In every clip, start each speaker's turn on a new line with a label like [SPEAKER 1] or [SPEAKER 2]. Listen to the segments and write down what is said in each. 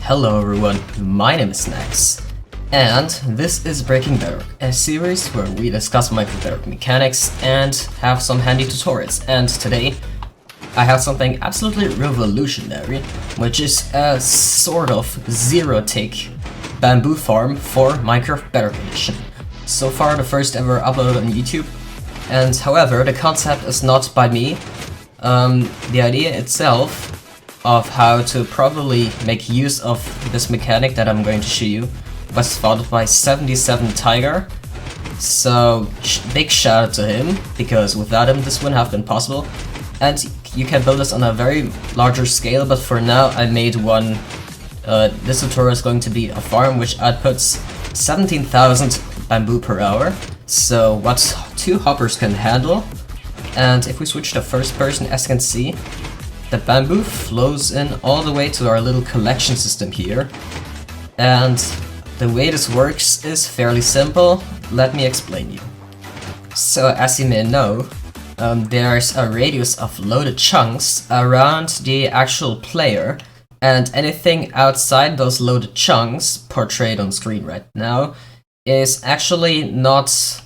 [SPEAKER 1] Hello everyone, my name is Nax, and this is Breaking Bedrock, a series where we discuss Minecraft Bedrock mechanics and have some handy tutorials. And today I have something absolutely revolutionary, which is a sort of Zerotick bamboo farm for Minecraft Bedrock Edition. So far the first ever uploaded on YouTube, and however the concept is not by me. The idea itself of how to probably make use of this mechanic that I'm going to show you was thought by 77 Tiger. So big shout out to him, because without him this wouldn't have been possible. And you can build this on a very larger scale, but for now I made one. This tutorial is going to be a farm which outputs 17,000 bamboo per hour, so what 2 hoppers can handle. And if we switch to first person, as you can see, the bamboo flows in all the way to our little collection system here. And the way this works is fairly simple. Let me explain you. So as you may know, there's a radius of loaded chunks around the actual player, and anything outside those loaded chunks, portrayed on screen right now, is actually not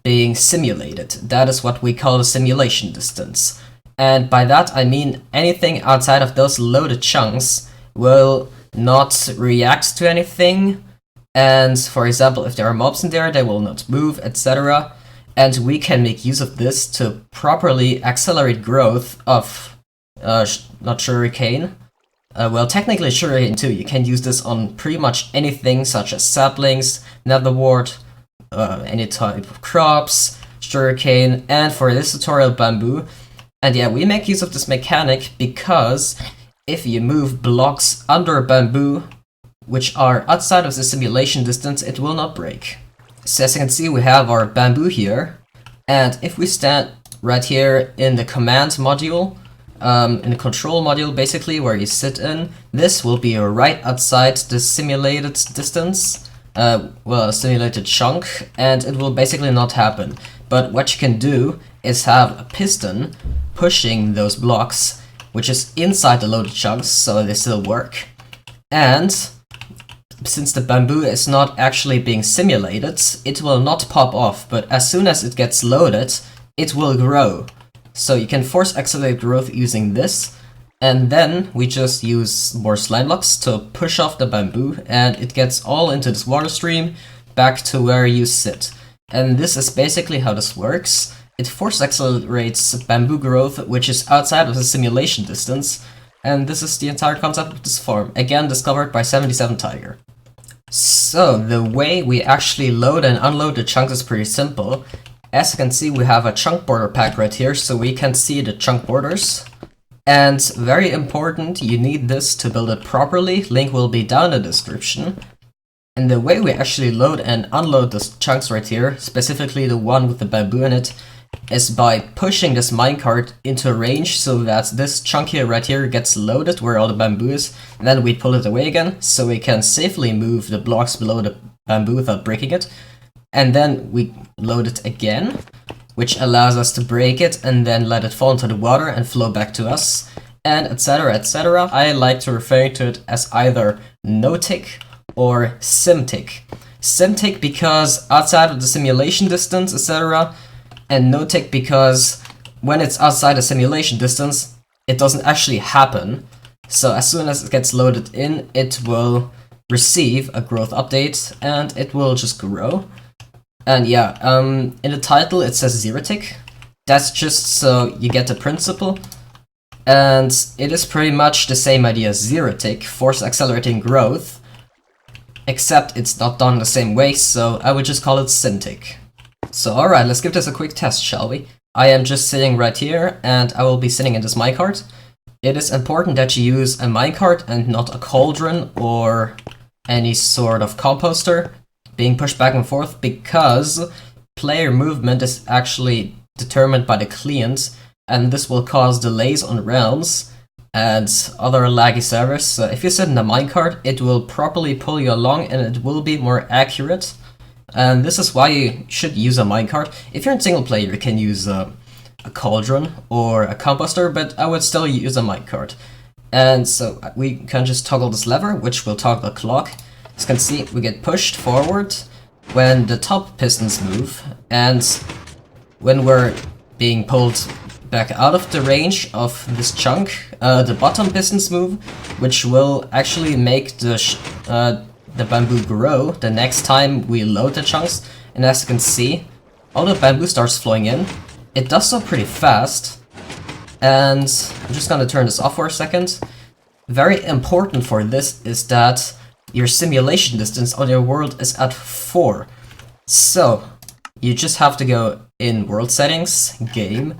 [SPEAKER 1] being simulated. That is what we call the simulation distance. And by that I mean anything outside of those loaded chunks will not react to anything, and for example if there are mobs in there they will not move, etc. And we can make use of this to properly accelerate growth of, not sugarcane, well technically sugarcane too. You can use this on pretty much anything such as saplings, netherwort, any type of crops, sugarcane, and for this tutorial bamboo. And yeah, we make use of this mechanic because if you move blocks under bamboo, which are outside of the simulation distance, it will not break. So as you can see, we have our bamboo here, and if we stand right here in the command module, in the control module basically, where you sit in, this will be right outside the simulated distance, well, a simulated chunk, and it will basically not happen. But what you can do is have a piston pushing those blocks, which is inside the loaded chunks, so they still work. And since the bamboo is not actually being simulated, it will not pop off, but as soon as it gets loaded, it will grow. So you can force accelerate growth using this, and then we just use more slime blocks to push off the bamboo, and it gets all into this water stream back to where you sit. And this is basically how this works. It force accelerates bamboo growth, which is outside of the simulation distance, and this is the entire concept of this farm, again discovered by 77 Tiger. So the way we actually load and unload the chunks is pretty simple. As you can see, we have a chunk border pack right here, so we can see the chunk borders. And very important, you need this to build it properly. Link will be down in the description. And the way we actually load and unload the chunks right here, specifically the one with the bamboo in it, is by pushing this minecart into range so that this chunk here right here gets loaded where all the bamboo is, and then we pull it away again so we can safely move the blocks below the bamboo without breaking it. And then we load it again, which allows us to break it and then let it fall into the water and flow back to us, and etc, etc. I like to refer to it as either no-tick or Simtick. Simtick because outside of the simulation distance, etc. And no-tick because when it's outside the simulation distance, it doesn't actually happen. So as soon as it gets loaded in, it will receive a growth update and it will just grow. And yeah, in the title it says Zerotick. That's just so you get the principle. And it is pretty much the same idea as Zerotick, force accelerating growth, except it's not done the same way, so I would just call it Simtick. So alright, let's give this a quick test, shall we? I am just sitting right here, and I will be sitting in this minecart. It is important that you use a minecart and not a cauldron or any sort of composter being pushed back and forth, because player movement is actually determined by the client, and this will cause delays on realms and other laggy servers. So if you sit in a minecart, it will properly pull you along and it will be more accurate. And this is why you should use a minecart. If you're in single player, you can use a cauldron or a composter, but I would still use a minecart. And so we can just toggle this lever, which will toggle the clock. As you can see, we get pushed forward when the top pistons move, and when we're being pulled back out of the range of this chunk, the bottom pistons move, which will actually make the bamboo grow the next time we load the chunks. And as you can see, all the bamboo starts flowing in. It does so pretty fast. And I'm just gonna turn this off for a second. Very important for this is that your simulation distance on your world is at 4. So you just have to go in world settings, game,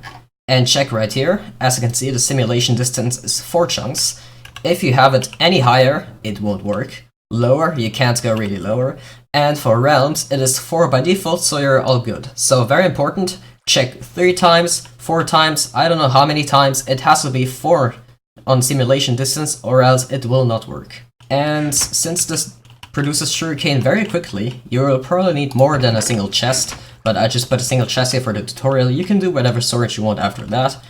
[SPEAKER 1] and check right here. As you can see, the simulation distance is 4 chunks. If you have it any higher, it won't work. Lower, you can't go really lower. And for realms, it is 4 by default, so you're all good. So very important, check 3 times, 4 times, I don't know how many times, it has to be 4 on simulation distance or else it will not work. And since this produces sugarcane very quickly, you will probably need more than a single chest, but I just put a single chest here for the tutorial. You can do whatever storage you want after that.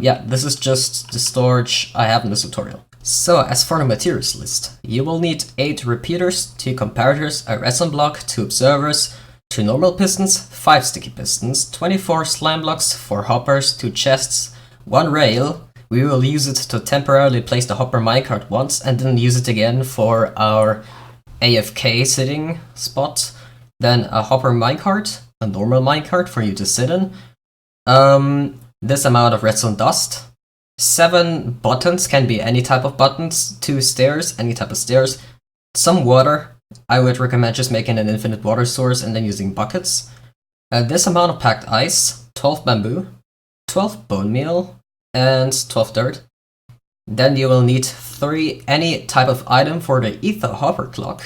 [SPEAKER 1] Yeah, this is just the storage I have in this tutorial. So as for the materials list, you will need 8 repeaters, 2 comparators, a redstone block, 2 observers, 2 normal pistons, 5 sticky pistons, 24 slime blocks, 4 hoppers, 2 chests, 1 rail. We will use it to temporarily place the hopper minecart once and then use it again for our AFK sitting spot. Then a hopper minecart, a normal minecart for you to sit in. This amount of redstone dust. 7 buttons, can be any type of buttons. 2 stairs, any type of stairs. Some water. I would recommend just making an infinite water source and then using buckets. This amount of packed ice. 12 bamboo. 12 bone meal. And 12 dirt. Then you will need any type of item for the ether hopper clock.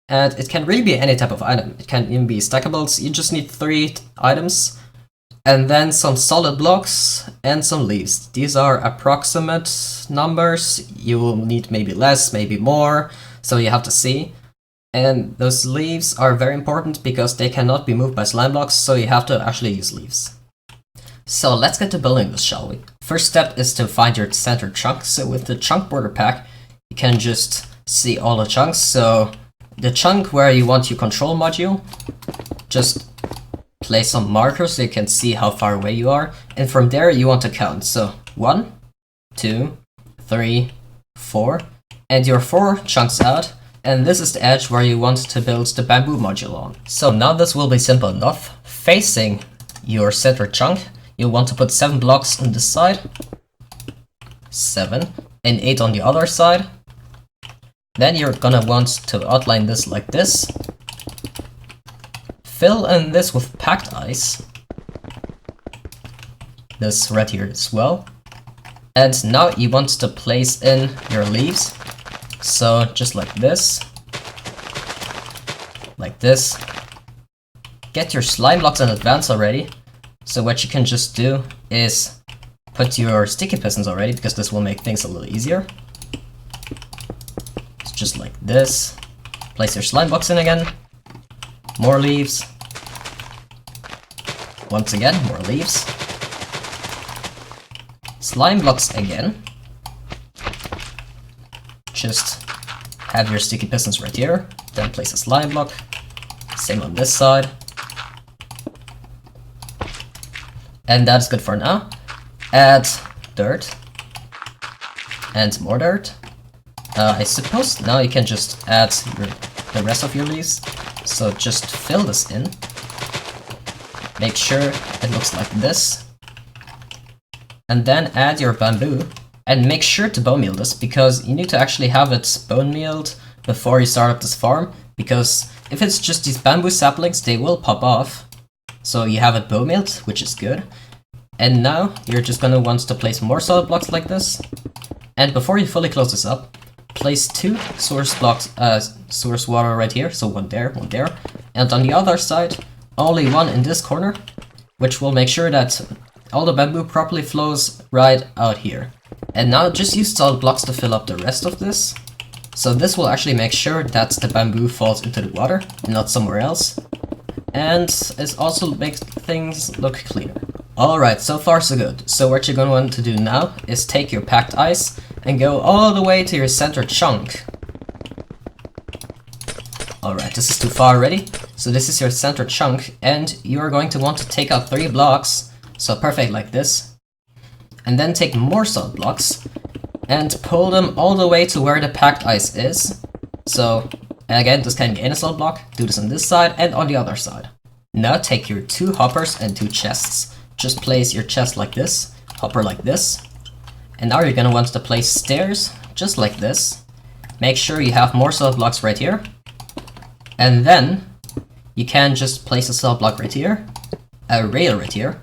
[SPEAKER 1] And it can really be any type of item. It can even be stackables. You just need 3 items. And then some solid blocks and some leaves. These are approximate numbers. You will need maybe less, maybe more. So you have to see. And those leaves are very important because they cannot be moved by slime blocks. So you have to actually use leaves. So let's get to building this, shall we? First step is to find your center chunk. So with the chunk border pack, you can just see all the chunks. So the chunk where you want your control module, just place some markers so you can see how far away you are. And from there you want to count. So 1, 2, 3, 4. And you're 4 chunks out. And this is the edge where you want to build the bamboo module on. So now this will be simple enough. Facing your center chunk, you want to put 7 blocks on this side, 7, and 8 on the other side. Then you're gonna want to outline this like this. Fill in this with packed ice. This right here as well. And now you want to place in your leaves. So just like this. Like this. Get your slime blocks in advance already. So what you can just do is put your sticky pistons already, because this will make things a little easier. It's just like this. Place your slime blocks in again. More leaves. Once again, more leaves. Slime blocks again. Just have your sticky pistons right here. Then place a slime block. Same on this side. And that's good for now. Add dirt. And more dirt. I suppose now you can just add the rest of your leaves. So just fill this in. Make sure it looks like this. And then add your bamboo. And make sure to bone meal this, because you need to actually have it bone mealed before you start up this farm. Because if it's just these bamboo saplings, they will pop off. So you have it bone mealed, which is good. And now you're just gonna want to place more solid blocks like this. And before you fully close this up, place 2 source blocks, source water right here. So one there, one there. And on the other side, only one in this corner, which will make sure that all the bamboo properly flows right out here. And now just use solid blocks to fill up the rest of this. So this will actually make sure that the bamboo falls into the water and not somewhere else. And it also makes things look cleaner. Alright, so far so good. So what you're going to want to do now is take your packed ice and go all the way to your center chunk. Alright, this is too far already. So this is your center chunk, and you're going to want to take out 3 blocks, so perfect like this. And then take more solid blocks, and pull them all the way to where the packed ice is. So, again, this can gain a solid block, do this on this side and on the other side. Now take your 2 hoppers and 2 chests. Just place your chest like this, hopper like this. And now you're gonna want to place stairs, just like this. Make sure you have more solid blocks right here. And then, you can just place a solid block right here, a rail right here.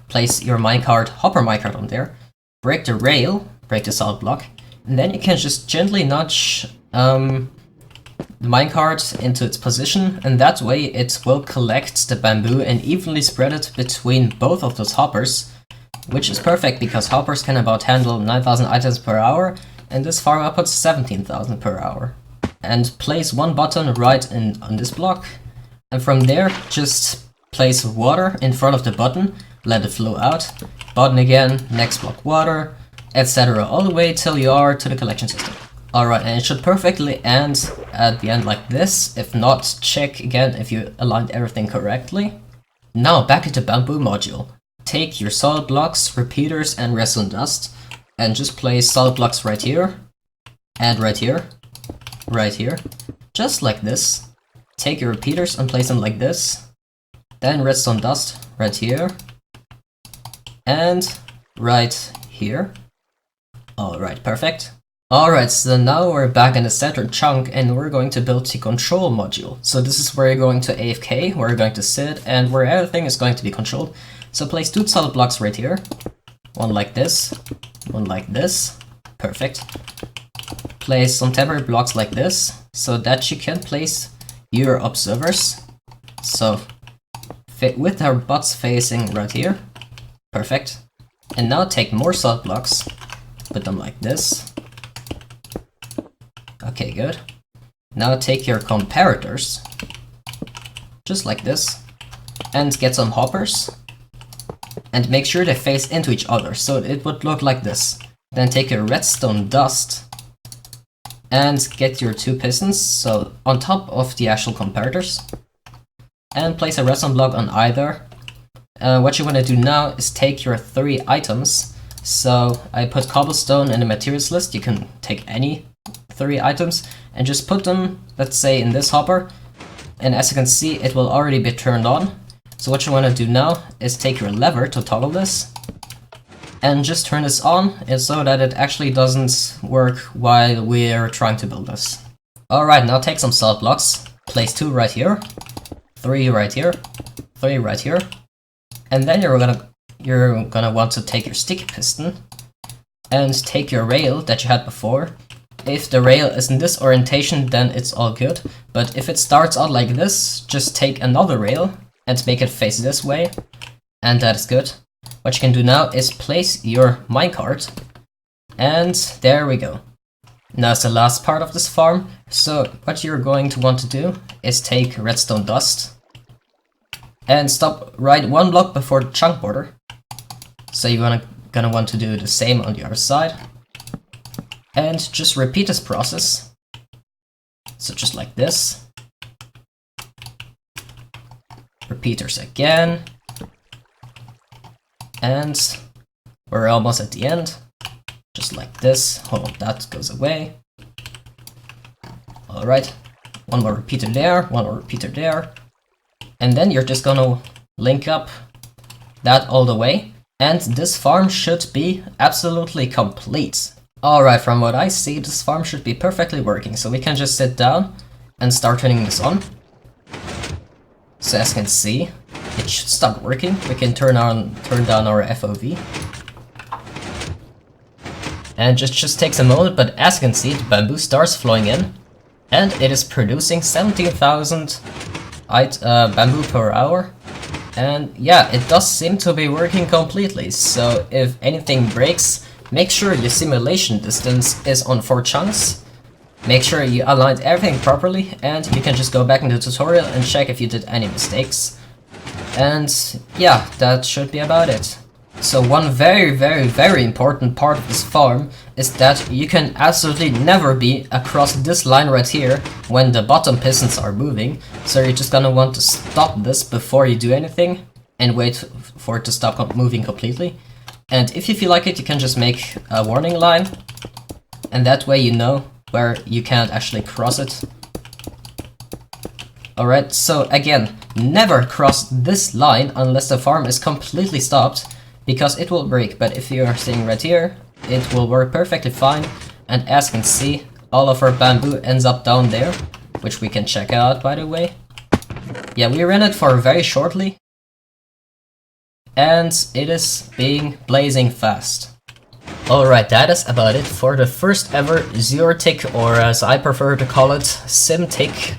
[SPEAKER 1] Place your minecart, hopper minecart on there. Break the rail, break the solid block. And then you can just gently nudge the minecart into its position. And that way it will collect the bamboo and evenly spread it between both of those hoppers. Which is perfect because hoppers can about handle 9,000 items per hour. And this farm outputs 17,000 per hour. And place 1 button right on this block, and from there just place water in front of the button, let it flow out, button again, next block water, etc. all the way till you are to the collection system. Alright, and it should perfectly end at the end like this. If not, check again if you aligned everything correctly. Now back into bamboo module. Take your solid blocks, repeaters and redstone dust, and just place solid blocks right here, and right here. Right here, just like this. Take your repeaters and place them like this. Then redstone dust right here. And right here. Alright, perfect. Alright, so now we're back in the center chunk and we're going to build the control module. So this is where you're going to AFK, where you're going to sit, and where everything is going to be controlled. So place 2 solid blocks right here. One like this, one like this. Perfect. Place some temporary blocks like this, so that you can place your observers. So, with our butts facing right here. Perfect. And now take more solid blocks, put them like this. Okay, good. Now take your comparators, just like this, and get some hoppers. And make sure they face into each other, so it would look like this. Then take your redstone dust, and get your 2 pistons, so on top of the actual comparators, and place a redstone block on either. What you want to do now is take your 3 items. So I put cobblestone in the materials list. You can take any 3 items and just put them, let's say, in this hopper. And as you can see, it will already be turned on. So what you want to do now is take your lever to toggle this, and just turn this on, and so that it actually doesn't work while we're trying to build this. Alright, now take some solid blocks, place 2 right here, 3 right here, 3 right here, and then you're gonna want to take your sticky piston, and take your rail that you had before. If the rail is in this orientation, then it's all good, but if it starts out like this, just take another rail, and make it face this way, and that is good. What you can do now is place your minecart, and there we go. Now it's the last part of this farm, so what you're going to want to do is take redstone dust, and stop right 1 block before the chunk border. So you're gonna want to do the same on the other side, and just repeat this process. So just like this. Repeaters again. And we're almost at the end, just like this. Hold on, that goes away. Alright, 1 more repeater there, 1 more repeater there. And then you're just gonna link up that all the way. And this farm should be absolutely complete. Alright, from what I see, this farm should be perfectly working. So we can just sit down and start turning this on. So as you can see, it should start working. We can turn down our FOV. And just takes a moment, but as you can see, the bamboo starts flowing in. And it is producing 17,000 bamboo per hour. And yeah, it does seem to be working completely. So if anything breaks, make sure your simulation distance is on 4 chunks. Make sure you aligned everything properly, and you can just go back in the tutorial and check if you did any mistakes. And yeah, that should be about it. So one very important part of this farm is that you can absolutely never be across this line right here when the bottom pistons are moving, so you're just gonna want to stop this before you do anything and wait for it to stop moving completely. And if you feel like it, you can just make a warning line, and that way you know where you can't actually cross it. Alright, so again, never cross this line unless the farm is completely stopped, because it will break, but if you are sitting right here, it will work perfectly fine. And as you can see, all of our bamboo ends up down there, which we can check out, by the way. Yeah, we ran it for very shortly, and it is being blazing fast. Alright, that is about it for the first ever Zerotick, or as I prefer to call it, Simtick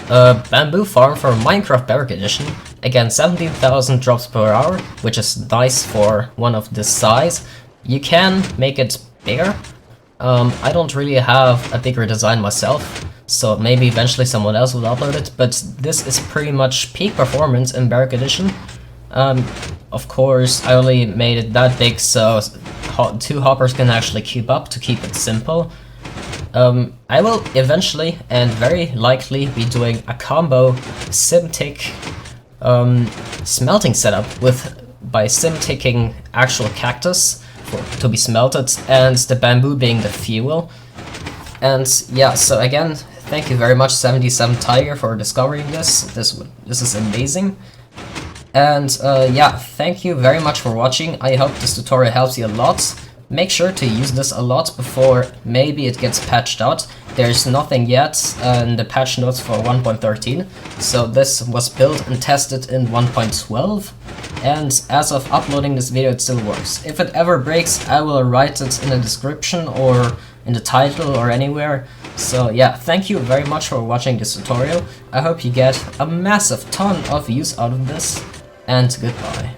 [SPEAKER 1] bamboo farm for Minecraft Bedrock Edition. Again, 17,000 drops per hour, which is nice for one of this size. You can make it bigger. I don't really have a bigger design myself, so maybe eventually someone else will upload it, but this is pretty much peak performance in Bedrock Edition. Of course, I only made it that big so two hoppers can actually keep up to keep it simple. I will eventually and very likely be doing a combo Simtick smelting setup by simticking actual cactus to be smelted and the bamboo being the fuel. And yeah, so again, thank you very much 77 Tiger for discovering this. This is amazing. And yeah, thank you very much for watching. I hope this tutorial helps you a lot. Make sure to use this a lot before maybe it gets patched out. There's nothing yet in the patch notes for 1.13, so this was built and tested in 1.12, and as of uploading this video it still works. If it ever breaks, I will write it in the description or in the title or anywhere. So yeah, thank you very much for watching this tutorial. I hope you get a massive ton of use out of this, and goodbye.